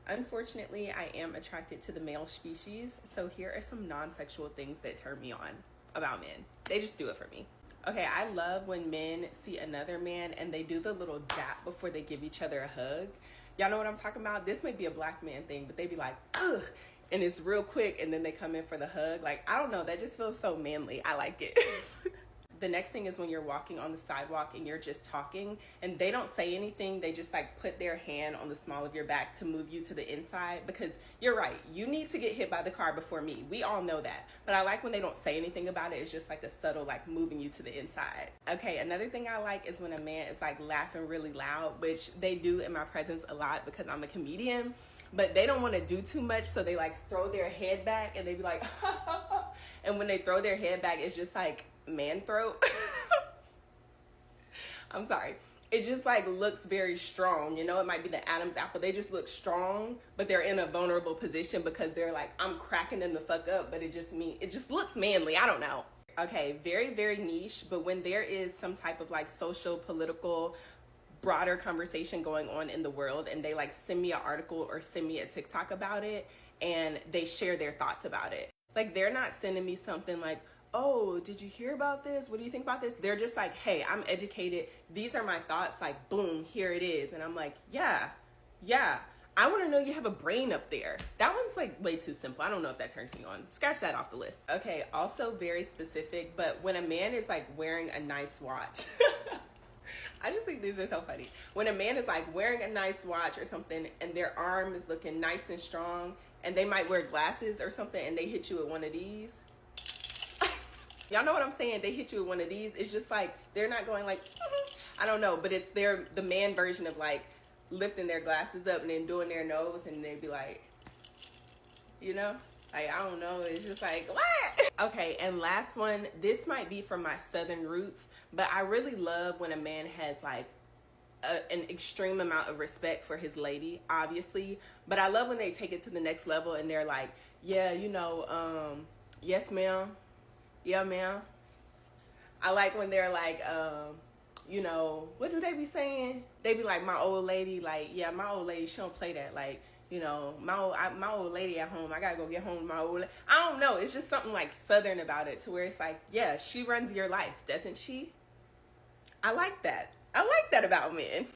Unfortunately, I am attracted to the male species, so here are some non-sexual things that turn me on about men. They just do it for me. Okay, I love when men see another man and they do the little dap before they give each other a hug. Y'all know what I'm talking about? This may be a black man thing, but they be like, ugh, and it's real quick, and then they come in for the hug. Like, I don't know, that just feels so manly. I like it. The next thing is when you're walking on the sidewalk and you're just talking and they don't say anything. They just like put their hand on the small of your back to move you to the inside, because you're right. You need to get hit by the car before me. We all know that. But I like when they don't say anything about it. It's just like a subtle like moving you to the inside. Okay, another thing I like is when a man is like laughing really loud, which they do in my presence a lot because I'm a comedian. But they don't want to do too much, so they like throw their head back and they be like, and when they throw their head back, it's just like man throat. I'm sorry. It just like looks very strong. You know, it might be the Adam's apple. They just look strong, but they're in a vulnerable position because they're like, I'm cracking them the fuck up, but it just looks manly. I don't know. Okay, very, very niche, but when there is some type of like social, political, broader conversation going on in the world and they like send me an article or send me a TikTok about it and they share their thoughts about it. Like, they're not sending me something like, oh, did you hear about this? What do you think about this? They're just like, hey, I'm educated. These are my thoughts. Like, boom, here it is. And I'm like, yeah. I want to know you have a brain up there. That one's like way too simple. I don't know if that turns me on. Scratch that off the list. Okay, also very specific, but when a man is like wearing a nice watch, I just think these are so funny. When a man is like wearing a nice watch or something and their arm is looking nice and strong and they might wear glasses or something and they hit you with one of these. Y'all know what I'm saying? They hit you with one of these. It's just like, they're not going like, I don't know, but it's the man version of like lifting their glasses up and then doing their nose and they'd be like, you know? Like, I don't know. It's just like, what? Okay, and last one. This might be from my southern roots, but I really love when a man has like an extreme amount of respect for his lady, obviously. But I love when they take it to the next level and they're like, yeah, you know, yes, ma'am. Yeah, ma'am. I like when they're like, you know, what do they be saying? They be like, my old lady, like, yeah, my old lady, she don't play that. Like, you know, my old lady at home, I gotta go get home to my old I don't know. It's just something like southern about it to where it's like, yeah, she runs your life, doesn't she? I like that. I like that about men.